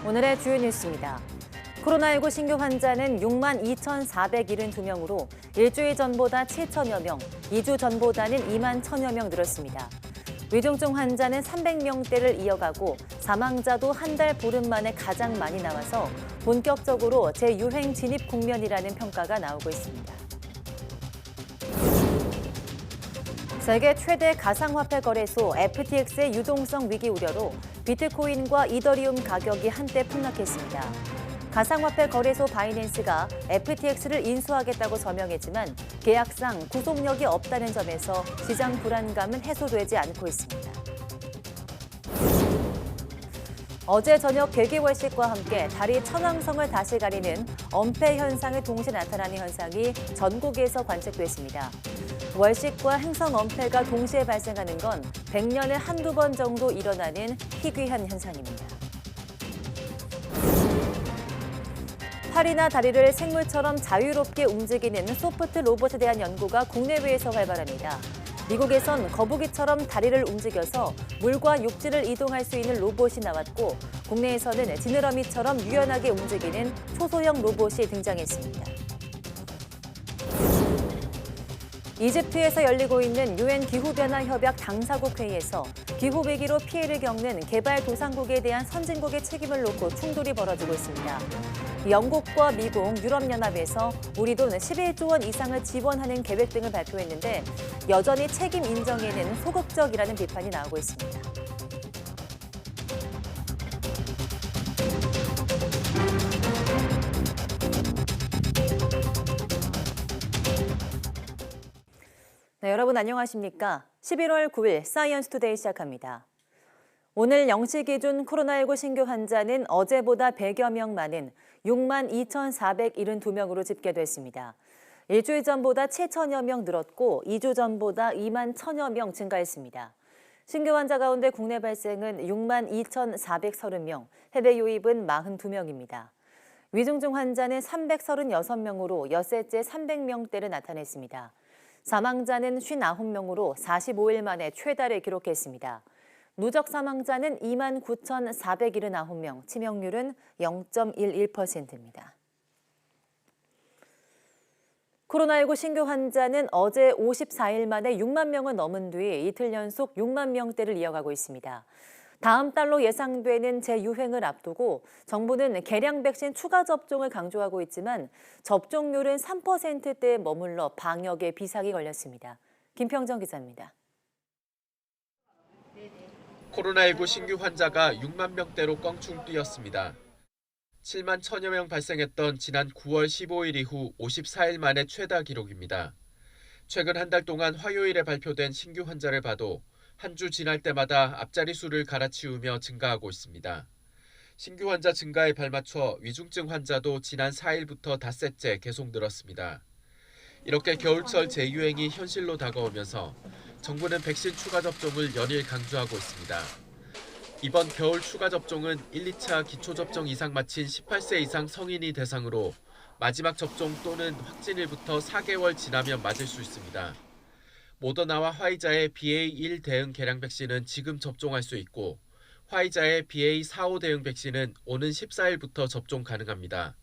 오늘의 주요 뉴스입니다. 코로나19 신규 환자는 6만 2,472명으로 일주일 전보다 7천여 명, 2주 전보다는 2만 1천여 명 늘었습니다. 위중증 환자는 300명대를 이어가고 사망자도 한 달 보름 만에 가장 많이 나와서 본격적으로 재유행 진입 국면이라는 평가가 나오고 있습니다. 세계 최대 가상화폐 거래소 FTX의 유동성 위기 우려로 비트코인과 이더리움 가격이 한때 폭락했습니다. 가상화폐 거래소 바이낸스가 FTX를 인수하겠다고 서명했지만 계약상 구속력이 없다는 점에서 시장 불안감은 해소되지 않고 있습니다. 어제 저녁 개기월식과 함께 달이 천왕성을 다시 가리는 엄폐 현상이 동시에 나타나는 현상이 전국에서 관측됐습니다. 월식과 행성 엄폐가 동시에 발생하는 건 100년에 한두 번 정도 일어나는 희귀한 현상입니다. 팔이나 다리를 생물처럼 자유롭게 움직이는 소프트 로봇에 대한 연구가 국내외에서 활발합니다. 미국에선 거북이처럼 다리를 움직여서 물과 육지를 이동할 수 있는 로봇이 나왔고, 국내에서는 지느러미처럼 유연하게 움직이는 초소형 로봇이 등장했습니다. 이집트에서 열리고 있는 유엔 기후변화 협약 당사국 회의에서 기후위기로 피해를 겪는 개발도상국에 대한 선진국의 책임을 놓고 충돌이 벌어지고 있습니다. 영국과 미국, 유럽연합에서 우리 돈 11조 원 이상을 지원하는 계획 등을 발표했는데 여전히 책임 인정에는 소극적이라는 비판이 나오고 있습니다. 네, 여러분 안녕하십니까? 11월 9일 사이언스 투데이 시작합니다. 오늘 0시 기준 코로나19 신규 환자는 어제보다 100여 명 많은 6만 2,472명으로 집계됐습니다. 일주일 전보다 7천여 명 늘었고 2주 전보다 2만 1천여 명 증가했습니다. 신규 환자 가운데 국내 발생은 6만 2,430명, 해외 유입은 42명입니다. 위중증 환자는 336명으로 엿새째 300명대를 나타냈습니다. 사망자는 59명으로 45일 만에 최다를 기록했습니다. 누적 사망자는 2만 9,479명, 치명률은 0.11%입니다. 코로나19 신규 환자는 어제 54일 만에 6만 명을 넘은 뒤 이틀 연속 6만 명대를 이어가고 있습니다. 다음 달로 예상되는 재유행을 앞두고 정부는 개량 백신 추가 접종을 강조하고 있지만 접종률은 3%대에 머물러 방역에 비상이 걸렸습니다. 김평정 기자입니다. 코로나19 신규 환자가 6만 명대로 껑충 뛰었습니다. 7만 1천여 명 발생했던 지난 9월 15일 이후 54일 만에 최다 기록입니다. 최근 한 달 동안 화요일에 발표된 신규 환자를 봐도 한 주 지날 때마다 앞자리 수를 갈아치우며 증가하고 있습니다. 신규 환자 증가에 발맞춰 위중증 환자도 지난 4일부터 닷새째 계속 늘었습니다. 이렇게 겨울철 재유행이 현실로 다가오면서 정부는 백신 추가 접종을 연일 강조하고 있습니다. 이번 겨울 추가 접종은 1, 2차 기초접종 이상 마친 18세 이상 성인이 대상으로 마지막 접종 또는 확진일부터 4개월 지나면 맞을 수 있습니다. 모더나와 화이자의 BA1 대응 개량 백신은 지금 접종할 수 있고 화이자의 BA45 대응 백신은 오는 14일부터 접종 가능합니다.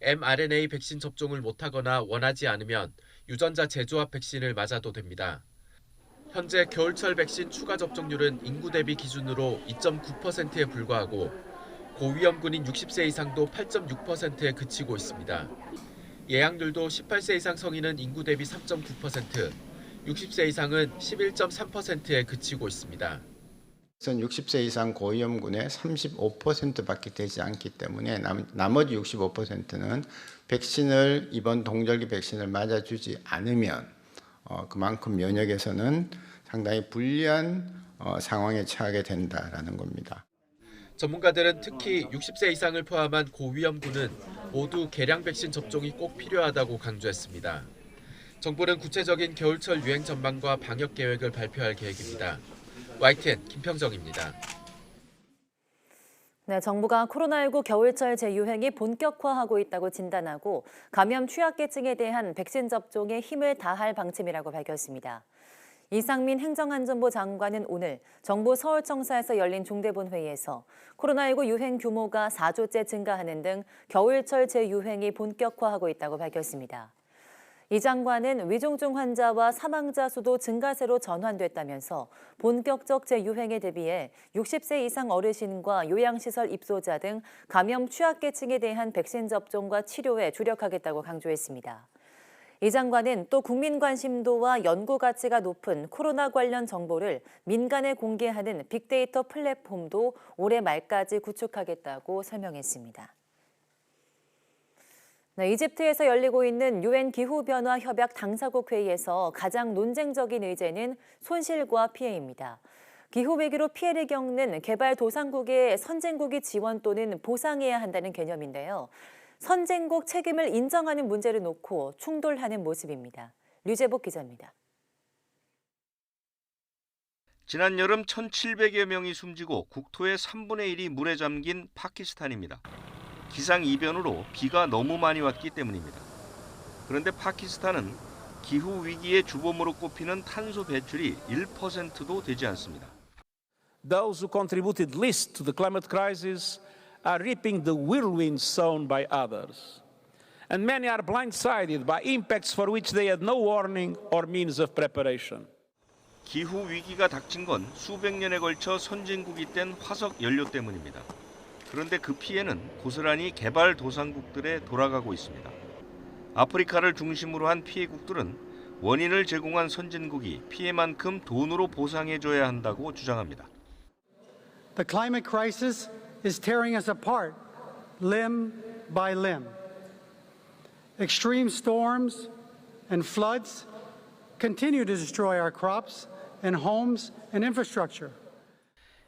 mRNA 백신 접종을 못하거나 원하지 않으면 유전자 재조합 백신을 맞아도 됩니다. 현재 겨울철 백신 추가 접종률은 인구 대비 기준으로 2.9%에 불과하고 고위험군인 60세 이상도 8.6%에 그치고 있습니다. 예약률도 18세 이상 성인은 인구 대비 3.9%, 60세 이상은 11.3%에 그치고 있습니다. 60세 이상 고위험군의 35%밖에 되지 않기 때문에 나머지 65%는 백신을 이번 동절기 백신을 맞아주지 않으면 그만큼 면역에서는 상당히 불리한 상황에 처하게 된다라는 겁니다. 전문가들은 특히 60세 이상을 포함한 고위험군은 모두 개량 백신 접종이 꼭 필요하다고 강조했습니다. 정부는 구체적인 겨울철 유행 전망과 방역 계획을 발표할 계획입니다. YTN 김평정입니다. 네, 정부가 코로나19 겨울철 재유행이 본격화하고 있다고 진단하고 감염 취약계층에 대한 백신 접종에 힘을 다할 방침이라고 밝혔습니다. 이상민 행정안전부 장관은 오늘 정부 서울청사에서 열린 중대본 회의에서 코로나19 유행 규모가 4조째 증가하는 등 겨울철 재유행이 본격화하고 있다고 밝혔습니다. 이 장관은 위중증 환자와 사망자 수도 증가세로 전환됐다면서 본격적 재유행에 대비해 60세 이상 어르신과 요양시설 입소자 등 감염 취약계층에 대한 백신 접종과 치료에 주력하겠다고 강조했습니다. 이 장관은 또 국민 관심도와 연구 가치가 높은 코로나 관련 정보를 민간에 공개하는 빅데이터 플랫폼도 올해 말까지 구축하겠다고 설명했습니다. 이집트에서 열리고 있는 유엔 기후변화 협약 당사국 회의에서 가장 논쟁적인 의제는 손실과 피해입니다. 기후위기로 피해를 겪는 개발도상국의 선진국이 지원 또는 보상해야 한다는 개념인데요. 선진국 책임을 인정하는 문제를 놓고 충돌하는 모습입니다. 류재복 기자입니다. 지난 여름 1,700여 명이 숨지고 국토의 3분의 1이 물에 잠긴 파키스탄입니다. 기상이변으로 비가 너무 많이 왔기 때문입니다. 그런데 파키스탄은 기후 위기의 주범으로 꼽히는 탄소 배출이 1%도 되지 않습니다. Those who contributed least to the climate crisis are reaping the whirlwind sown by others. And many are blindsided by impacts for which they had no warning or means of preparation. 기후 위기가 닥친 건 수백 년에 걸쳐 선진국이 뗀 화석 연료 때문입니다. 그런데 그 피해는 고스란히 개발도상국들에 돌아가고 있습니다. 아프리카를 중심으로 한 피해국들은 원인을 제공한 선진국이 피해만큼 돈으로 보상해줘야 한다고 주장합니다. The climate crisis is tearing us apart, limb by limb. Extreme storms and floods continue to destroy our crops and homes and infrastructure.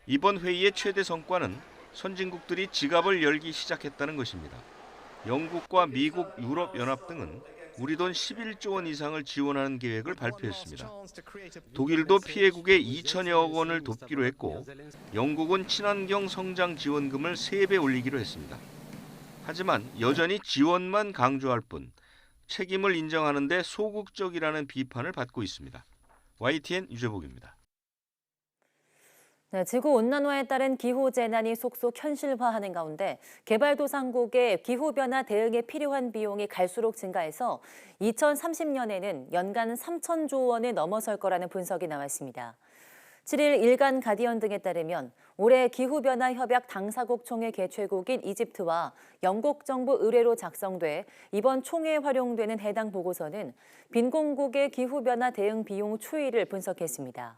이번 회의의 최대 성과는 선진국들이 지갑을 열기 시작했다는 것입니다. 영국과 미국, 유럽연합 등은 우리 돈 11조 원 이상을 지원하는 계획을 발표했습니다. 독일도 피해국에 2천여억 원을 돕기로 했고 영국은 친환경 성장 지원금을 3배 올리기로 했습니다. 하지만 여전히 지원만 강조할 뿐 책임을 인정하는 데 소극적이라는 비판을 받고 있습니다. YTN 유재복입니다. 지구온난화에 따른 기후재난이 속속 현실화하는 가운데 개발도상국의 기후변화 대응에 필요한 비용이 갈수록 증가해서 2030년에는 연간 3천조 원을 넘어설 거라는 분석이 나왔습니다. 7일 일간 가디언 등에 따르면 올해 기후변화 협약 당사국 총회 개최국인 이집트와 영국 정부 의뢰로 작성돼 이번 총회에 활용되는 해당 보고서는 빈곤국의 기후변화 대응 비용 추이를 분석했습니다.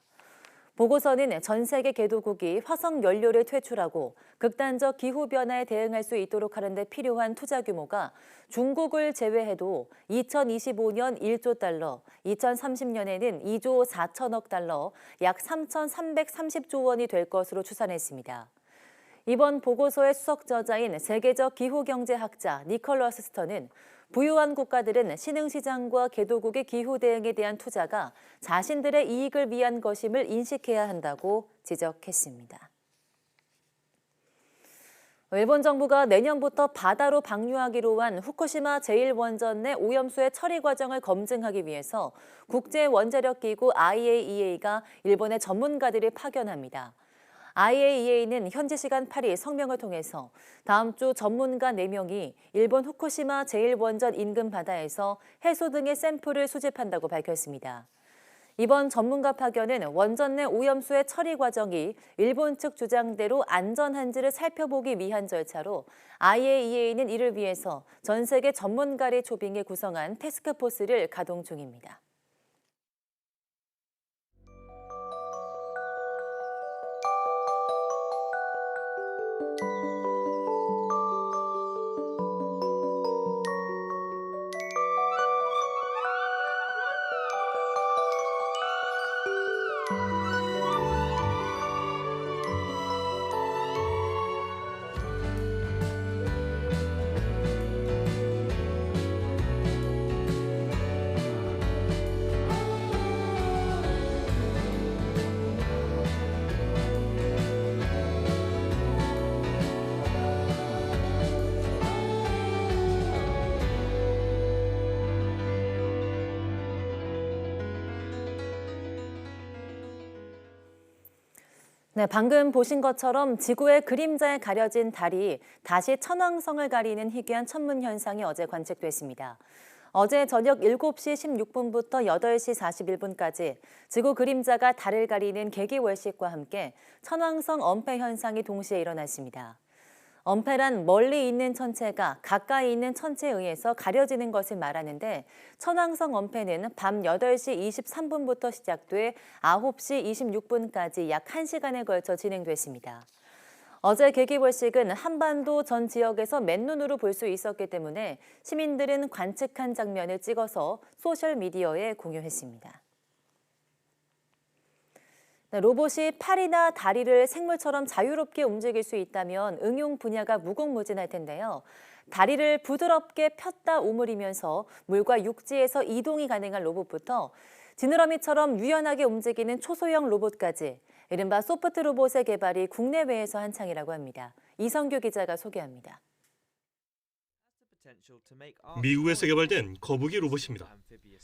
보고서는 전 세계 개도국이 화석 연료를 퇴출하고 극단적 기후변화에 대응할 수 있도록 하는 데 필요한 투자 규모가 중국을 제외해도 2025년 1조 달러, 2030년에는 2조 4천억 달러, 약 3,330조 원이 될 것으로 추산했습니다. 이번 보고서의 수석 저자인 세계적 기후경제학자 니콜러스 스턴은 부유한 국가들은 신흥시장과 개도국의 기후 대응에 대한 투자가 자신들의 이익을 위한 것임을 인식해야 한다고 지적했습니다. 일본 정부가 내년부터 바다로 방류하기로 한 후쿠시마 제1원전 내 오염수의 처리 과정을 검증하기 위해서 국제원자력기구 IAEA가 일본의 전문가들을 파견합니다. IAEA는 현지 시간 8일 성명을 통해서 다음 주 전문가 4명이 일본 후쿠시마 제1원전 인근 바다에서 해소 등의 샘플을 수집한다고 밝혔습니다. 이번 전문가 파견은 원전 내 오염수의 처리 과정이 일본 측 주장대로 안전한지를 살펴보기 위한 절차로 IAEA는 이를 위해서 전 세계 전문가를 초빙해 구성한 태스크포스를 가동 중입니다. 네, 방금 보신 것처럼 지구의 그림자에 가려진 달이 다시 천왕성을 가리는 희귀한 천문 현상이 어제 관측됐습니다. 어제 저녁 7시 16분부터 8시 41분까지 지구 그림자가 달을 가리는 개기월식과 함께 천왕성 엄폐 현상이 동시에 일어났습니다. 엄폐란 멀리 있는 천체가 가까이 있는 천체에 의해서 가려지는 것을 말하는데 천왕성 엄폐는 밤 8시 23분부터 시작돼 9시 26분까지 약 1시간에 걸쳐 진행됐습니다. 어제 개기월식은 한반도 전 지역에서 맨눈으로 볼 수 있었기 때문에 시민들은 관측한 장면을 찍어서 소셜미디어에 공유했습니다. 로봇이 팔이나 다리를 생물처럼 자유롭게 움직일 수 있다면 응용 분야가 무궁무진할 텐데요. 다리를 부드럽게 폈다 오므리면서 물과 육지에서 이동이 가능한 로봇부터 지느러미처럼 유연하게 움직이는 초소형 로봇까지 이른바 소프트 로봇의 개발이 국내외에서 한창이라고 합니다. 이성규 기자가 소개합니다. 미국에서 개발된 거북이 로봇입니다.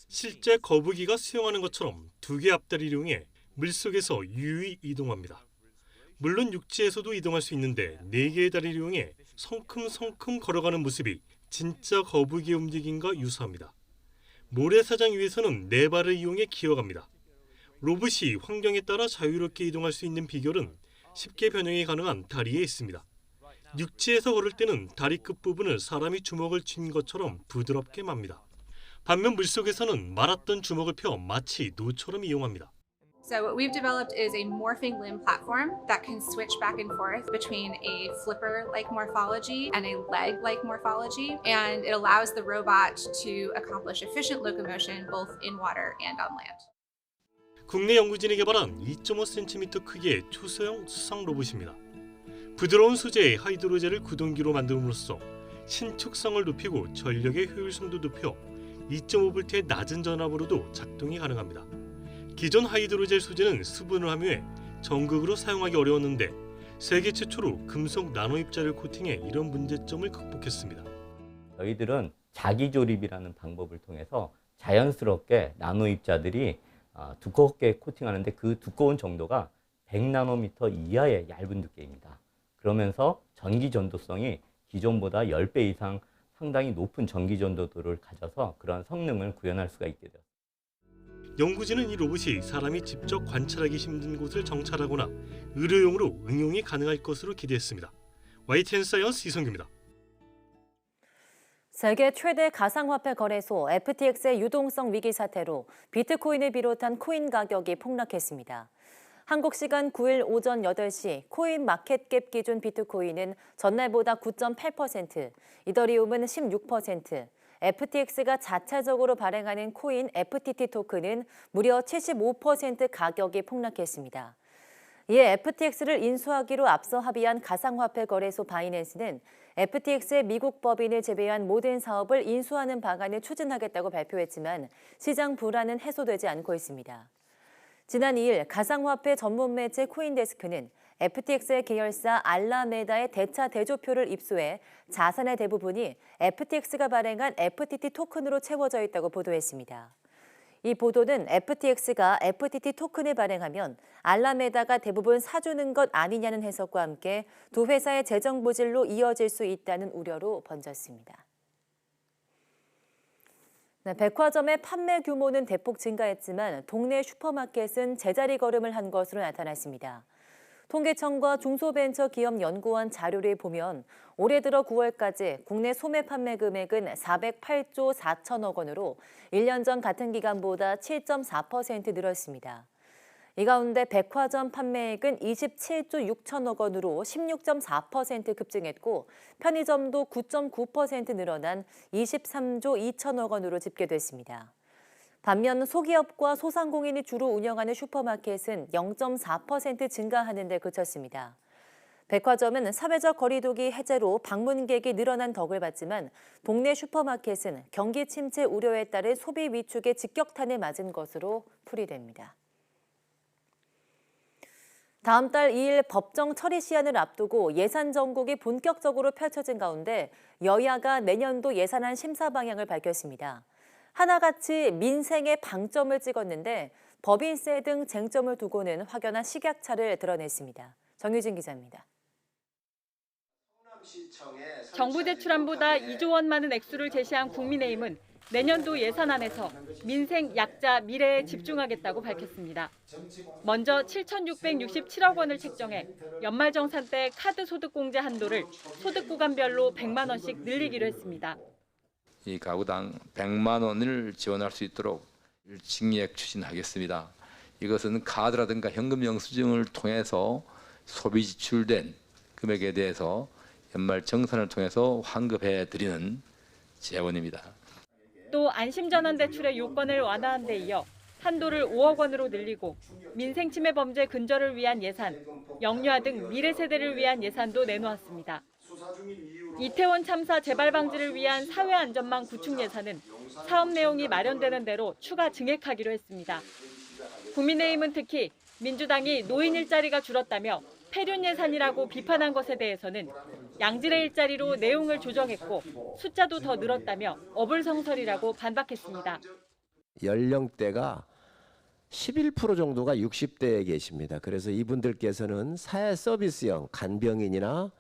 실제 거북이가 수영하는 것처럼 두 개의 앞다리를 이용해 물속에서 유유히 이동합니다. 물론 육지에서도 이동할 수 있는데 네 개의 다리를 이용해 성큼성큼 걸어가는 모습이 진짜 거북이의 움직임과 유사합니다. 모래사장 위에서는 네 발을 이용해 기어갑니다. 로봇이 환경에 따라 자유롭게 이동할 수 있는 비결은 쉽게 변형이 가능한 다리에 있습니다. 육지에서 걸을 때는 다리 끝부분을 사람이 주먹을 쥔 것처럼 부드럽게 맙니다. 반면 물속에서는 말았던 주먹을 펴 마치 노처럼 이용합니다. So what we've developed is a morphing limb platform that can switch back and forth between a flipper-like morphology and a leg-like morphology, and it allows the robot to accomplish efficient locomotion both in water and on land. 국내 연구진이 개발한 2.5cm 크기의 초소형 수상 로봇입니다. 부드러운 소재의 하이드로젤을 구동기로 만듦으로써 신축성을 높이고 전력의 효율성도 높여 2.5V의 낮은 전압으로도 작동이 가능합니다. 기존 하이드로젤 소재는 수분을 함유해 전극으로 사용하기 어려웠는데 세계 최초로 금속 나노 입자를 코팅해 이런 문제점을 극복했습니다. 저희들은 자기조립이라는 방법을 통해서 자연스럽게 나노 입자들이 두껍게 코팅하는데 그 두꺼운 정도가 100나노미터 이하의 얇은 두께입니다. 그러면서 전기 전도성이 기존보다 10배 이상 상당히 높은 전기 전도도를 가져서 그런 성능을 구현할 수가 있게 되었습니다. 연구진은 이 로봇이 사람이 직접 관찰하기 힘든 곳을 정찰하거나 의료용으로 응용이 가능할 것으로 기대했습니다. YTN 사이언스 이성규입니다. 세계 최대 가상화폐 거래소 FTX의 유동성 위기 사태로 비트코인을 비롯한 코인 가격이 폭락했습니다. 한국 시간 9일 오전 8시 코인 마켓캡 기준 비트코인은 전날보다 9.8%, 이더리움은 16%, FTX가 자체적으로 발행하는 코인 FTT 토큰은 무려 75% 가격이 폭락했습니다. 이에 FTX를 인수하기로 앞서 합의한 가상화폐 거래소 바이낸스는 FTX의 미국 법인을 제외한 모든 사업을 인수하는 방안을 추진하겠다고 발표했지만 시장 불안은 해소되지 않고 있습니다. 지난 2일 가상화폐 전문 매체 코인데스크는 FTX의 계열사 알라메다의 대차 대조표를 입수해 자산의 대부분이 FTX가 발행한 FTT 토큰으로 채워져 있다고 보도했습니다. 이 보도는 FTX가 FTT 토큰을 발행하면 알라메다가 대부분 사주는 것 아니냐는 해석과 함께 두 회사의 재정 부질로 이어질 수 있다는 우려로 번졌습니다. 백화점의 판매 규모는 대폭 증가했지만 동네 슈퍼마켓은 제자리 걸음을 한 것으로 나타났습니다. 통계청과 중소벤처기업연구원 자료를 보면 올해 들어 9월까지 국내 소매 판매 금액은 408조 4천억 원으로 1년 전 같은 기간보다 7.4% 늘었습니다. 이 가운데 백화점 판매액은 27조 6천억 원으로 16.4% 급증했고 편의점도 9.9% 늘어난 23조 2천억 원으로 집계됐습니다. 반면 소기업과 소상공인이 주로 운영하는 슈퍼마켓은 0.4% 증가하는 데 그쳤습니다. 백화점은 사회적 거리두기 해제로 방문객이 늘어난 덕을 봤지만 동네 슈퍼마켓은 경기 침체 우려에 따른 소비 위축의 직격탄을 맞은 것으로 풀이됩니다. 다음 달 2일 법정 처리 시한을 앞두고 예산 전국이 본격적으로 펼쳐진 가운데 여야가 내년도 예산안 심사 방향을 밝혔습니다. 하나같이 민생에 방점을 찍었는데 법인세 등 쟁점을 두고는 확연한 식약차를 드러냈습니다. 정유진 기자입니다. 정부 제출안보다 2조 원 많은 액수를 제시한 국민의힘은 내년도 예산안에서 민생, 약자, 미래에 집중하겠다고 밝혔습니다. 먼저 7,667억 원을 책정해 연말정산 때 카드 소득 공제 한도를 소득 구간별로 100만 원씩 늘리기로 했습니다. 이 가구당 100만 원을 지원할 수 있도록 증액 추진하겠습니다. 이것은 카드라든가 현금 영수증을 통해서 소비 지출된 금액에 대해서 연말 정산을 통해서 환급해 드리는 재원입니다. 또 안심전환 대출의 요건을 완화한 데 이어 한도를 5억 원으로 늘리고 민생침해 범죄 근절을 위한 예산, 영유아 등 미래 세대를 위한 예산도 내놓았습니다. 이태원 참사 재발 방지를 위한 사회안전망 구축 예산은 사업 내용이 마련되는 대로 추가 증액하기로 했습니다. 국민의힘은 특히 민주당이 노인 일자리가 줄었다며 폐륜 예산이라고 비판한 것에 대해서는 양질의 일자리로 내용을 조정했고 숫자도 더 늘었다며 어불성설이라고 반박했습니다. 연령대가 11% 정도가 60대에 계십니다. 그래서 이분들께서는 사회 서비스형 간병인이나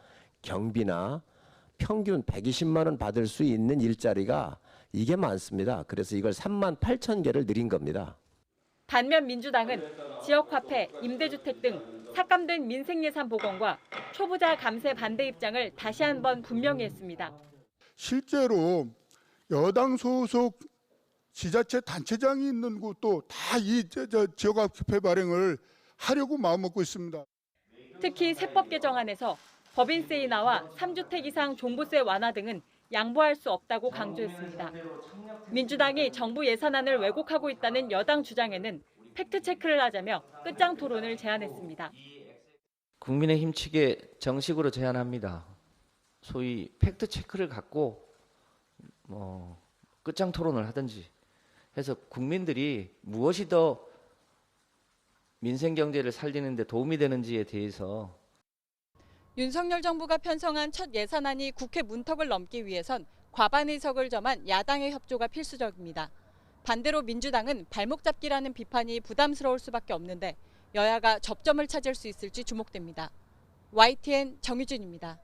경비나 평균 120만 원 받을 수 있는 일자리가 이게 많습니다. 그래서 이걸 3만 8천 개를 늘린 겁니다. 반면 민주당은 지역화폐, 임대주택 등 삭감된 민생예산 복원과 초부자 감세 반대 입장을 다시 한번 분명히 했습니다. 실제로 여당 소속 지자체 단체장이 있는 곳도 다 이 지역화폐 발행을 하려고 마음먹고 있습니다. 특히 세법 개정안에서 법인세 인하와 3주택 이상 종부세 완화 등은 양보할 수 없다고 강조했습니다. 민주당이 정부 예산안을 왜곡하고 있다는 여당 주장에는 팩트체크를 하자며 끝장 토론을 제안했습니다. 국민의힘 측에 정식으로 제안합니다. 소위 팩트체크를 갖고 끝장 토론을 하든지 해서 국민들이 무엇이 더 민생 경제를 살리는 데 도움이 되는지에 대해서 윤석열 정부가 편성한 첫 예산안이 국회 문턱을 넘기 위해선 과반 의석을 점한 야당의 협조가 필수적입니다. 반대로 민주당은 발목 잡기라는 비판이 부담스러울 수밖에 없는데 여야가 접점을 찾을 수 있을지 주목됩니다. YTN 정유진입니다.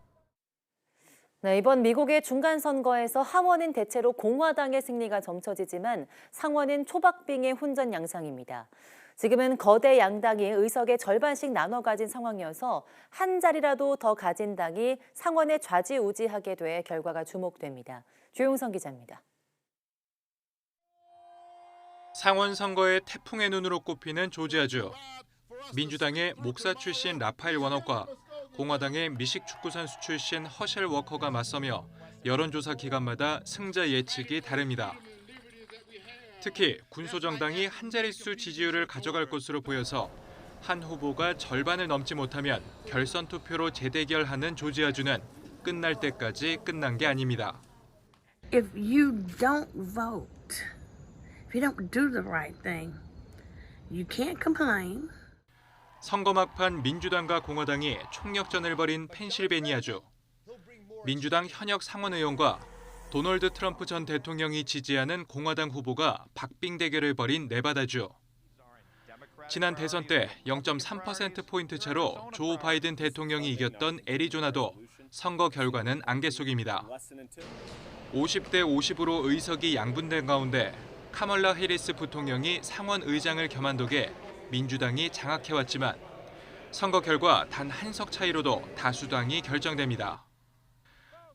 네, 이번 미국의 중간선거에서 하원은 대체로 공화당의 승리가 점쳐지지만 상원은 초박빙의 혼전 양상입니다. 지금은 거대 양당이 의석의 절반씩 나눠 가진 상황이어서 한 자리라도 더 가진 당이 상원에 좌지우지하게 돼 결과가 주목됩니다. 조용선 기자입니다. 상원 선거의 태풍의 눈으로 꼽히는 조지아주. 민주당의 목사 출신 라파엘 워너과 공화당의 미식 축구 선수 출신 허셸 워커가 맞서며 여론조사 기간마다 승자 예측이 다릅니다. 특히 군소정당이 한 자릿수 지지율을 가져갈 것으로 보여서 한 후보가 절반을 넘지 못하면 결선 투표로 재대결하는 조지아주는 끝날 때까지 끝난 게 아닙니다. If you don't vote, if you don't do the right thing, you can't complain. 선거 막판 민주당과 공화당이 총력전을 벌인 펜실베니아주. 민주당 현역 상원 의원과 도널드 트럼프 전 대통령이 지지하는 공화당 후보가 박빙 대결을 벌인 네바다주. 지난 대선 때 0.3%포인트 차로 조 바이든 대통령이 이겼던 애리조나도 선거 결과는 안개 속입니다. 50대 50으로 의석이 양분된 가운데 카멀라 해리스 부통령이 상원 의장을 겸한독에 민주당이 장악해왔지만 선거 결과 단 한 석 차이로도 다수당이 결정됩니다.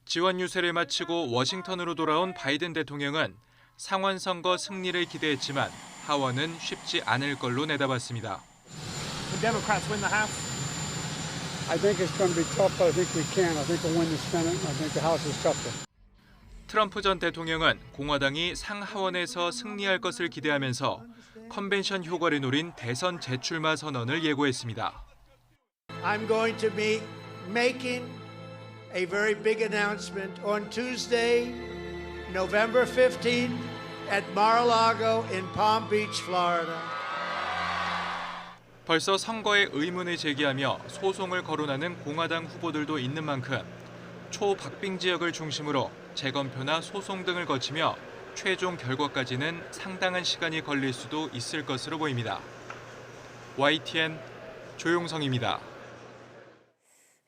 지원 유세를 마치고 워싱턴으로 돌아온 바이든 대통령은 상원 선거 승리를 기대했지만 하원은 쉽지 않을 걸로 내다봤습니다. The Democrats win the House. I think it's going to be tough, but I think we can. I think we'll win the Senate. I think the House is tougher. 트럼프 전 대통령은 공화당이 상하원에서 승리할 것을 기대하면서 컨벤션 효과를 노린 대선 재출마 선언을 예고했습니다. I'm going to be making a very big announcement on Tuesday, November 15th at Mar-a-Lago in Palm Beach, Florida. 벌써 선거에 의문을 제기하며 소송을 거론하는 공화당 후보들도 있는 만큼 초박빙 지역을 중심으로 재검표나 소송 등을 거치며 최종 결과까지는 상당한 시간이 걸릴 수도 있을 것으로 보입니다. YTN 조용성입니다.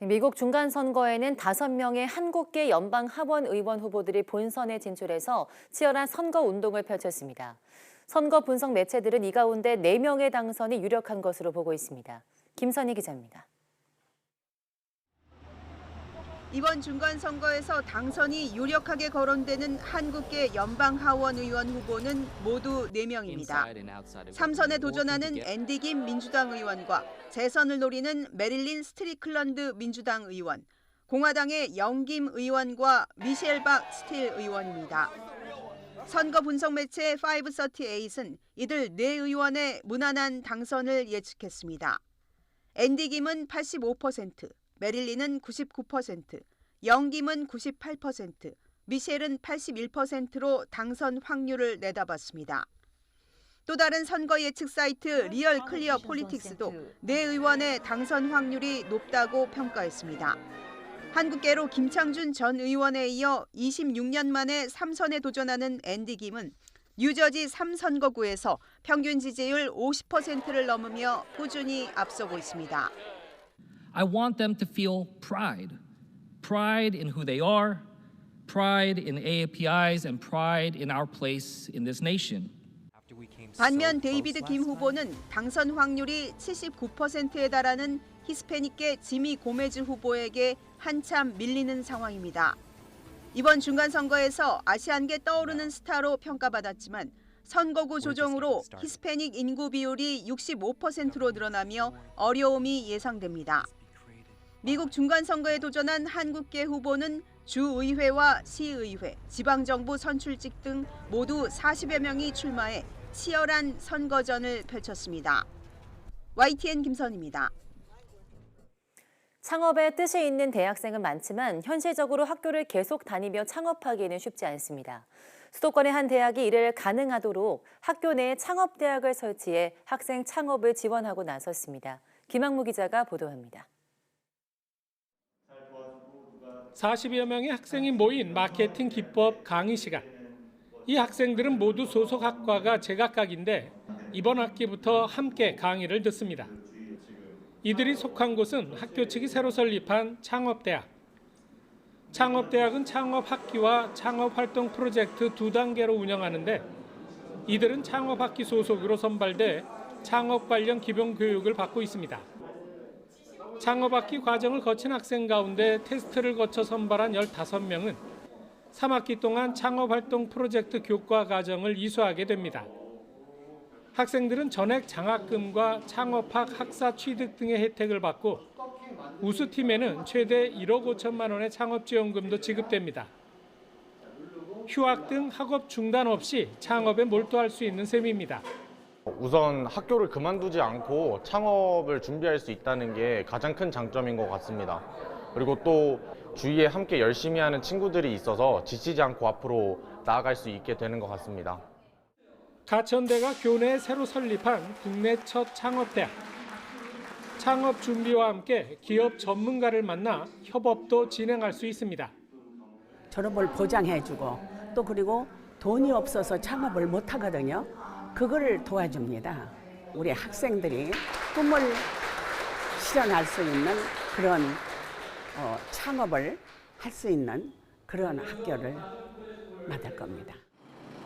미국 중간선거에는 5명의 한국계 연방하원 의원 후보들이 본선에 진출해서 치열한 선거 운동을 펼쳤습니다. 선거 분석 매체들은 이 가운데 4명의 당선이 유력한 것으로 보고 있습니다. 김선희 기자입니다. 이번 중간선거에서 당선이 유력하게 거론되는 한국계 연방하원 의원 후보는 모두 4명입니다. 3선에 도전하는 앤디 김 민주당 의원과 재선을 노리는 메릴린 스트리클런드 민주당 의원, 공화당의 영김 의원과 미셸 박 스틸 의원입니다. 선거 분석 매체 538은 이들 4의원의 무난한 당선을 예측했습니다. 앤디 김은 85%, 메릴린은 99%, 영김은 98%, 미셸은 81%로 당선 확률을 내다봤습니다. 또 다른 선거 예측 사이트 리얼 클리어 폴리틱스도 4의원의 당선 확률이 높다고 평가했습니다. 한국계로 김창준 전 의원에 이어 26년 만에 3선에 도전하는 앤디 김은 뉴저지 3선거구에서 평균 지지율 50%를 넘으며 꾸준히 앞서고 있습니다. I want them to feel pride. Pride in who they are, pride in AAPIs, and pride in our place in this nation. 반면 데이비드 김 후보는 당선 확률이 79%에 달하는 히스패닉계 지미 고메즈 후보에게 한참 밀리는 상황입니다. 이번 중간선거에서 아시안계 떠오르는 스타로 평가받았지만 선거구 조정으로 히스패닉 인구 비율이 65%로 늘어나며 어려움이 예상됩니다. 미국 중간선거에 도전한 한국계 후보는 주의회와 시의회, 지방정부 선출직 등 모두 40여 명이 출마해 치열한 선거전을 펼쳤습니다. YTN 김선희입니다. 창업에 뜻이 있는 대학생은 많지만 현실적으로 학교를 계속 다니며 창업하기는 쉽지 않습니다. 수도권의 한 대학이 이를 가능하도록 학교 내에 창업대학을 설치해 학생 창업을 지원하고 나섰습니다. 김학무 기자가 보도합니다. 40여 명의 학생이 모인 마케팅 기법 강의 시간. 이 학생들은 모두 소속 학과가 제각각인데 이번 학기부터 함께 강의를 듣습니다. 이들이 속한 곳은 학교 측이 새로 설립한 창업대학. 창업대학은 창업학기와 창업활동 프로젝트 2단계로 운영하는데 이들은 창업학기 소속으로 선발돼 창업 관련 기본 교육을 받고 있습니다. 창업학기 과정을 거친 학생 가운데 테스트를 거쳐 선발한 15명은 3학기 동안 창업활동 프로젝트 교과 과정을 이수하게 됩니다. 학생들은 전액 장학금과 창업학 학사 취득 등의 혜택을 받고 우수팀에는 최대 1억 5천만 원의 창업지원금도 지급됩니다. 휴학 등 학업 중단 없이 창업에 몰두할 수 있는 셈입니다. 우선 학교를 그만두지 않고 창업을 준비할 수 있다는 게 가장 큰 장점인 것 같습니다. 그리고 또 주위에 함께 열심히 하는 친구들이 있어서 지치지 않고 앞으로 나아갈 수 있게 되는 것 같습니다. 가천대가 교내에 새로 설립한 국내 첫 창업대학. 창업 준비와 함께 기업 전문가를 만나 협업도 진행할 수 있습니다. 졸업을 보장해주고 또 그리고 돈이 없어서 창업을 못하거든요. 그걸 도와줍니다. 우리 학생들이 꿈을 실현할 수 있는 그런 창업을 할 수 있는 그런 학교를 만들 겁니다.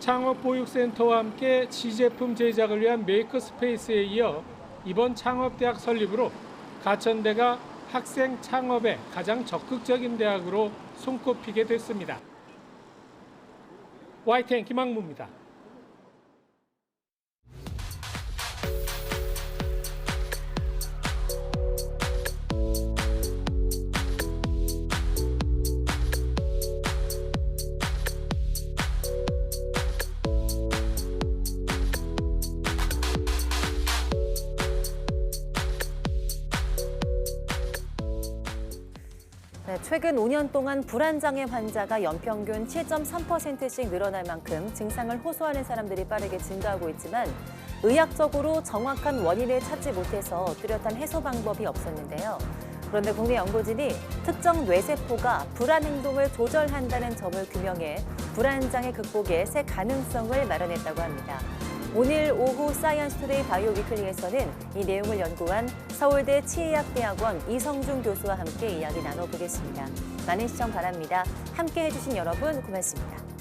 창업보육센터와 함께 시제품 제작을 위한 메이커스페이스에 이어 이번 창업대학 설립으로 가천대가 학생 창업에 가장 적극적인 대학으로 손꼽히게 됐습니다. YTN 김학무입니다. 최근 5년 동안 불안장애 환자가 연평균 7.3%씩 늘어날 만큼 증상을 호소하는 사람들이 빠르게 증가하고 있지만 의학적으로 정확한 원인을 찾지 못해서 뚜렷한 해소 방법이 없었는데요. 그런데 국내 연구진이 특정 뇌세포가 불안 행동을 조절한다는 점을 규명해 불안장애 극복의 새 가능성을 마련했다고 합니다. 오늘 오후 사이언스투데이 바이오 위클리에서는 이 내용을 연구한 서울대 치의학대학원 이성중 교수와 함께 이야기 나눠보겠습니다. 많은 시청 바랍니다. 함께 해주신 여러분 고맙습니다.